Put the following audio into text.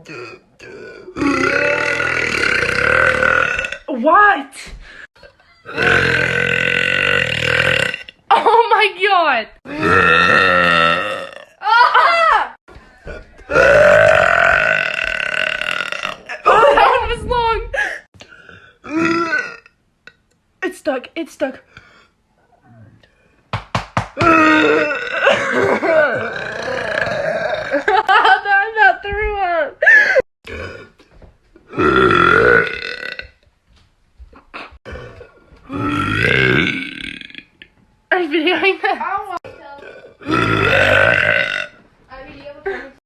What? Oh my god! Ah! Oh, that one was long. It's stuck. It's stuck.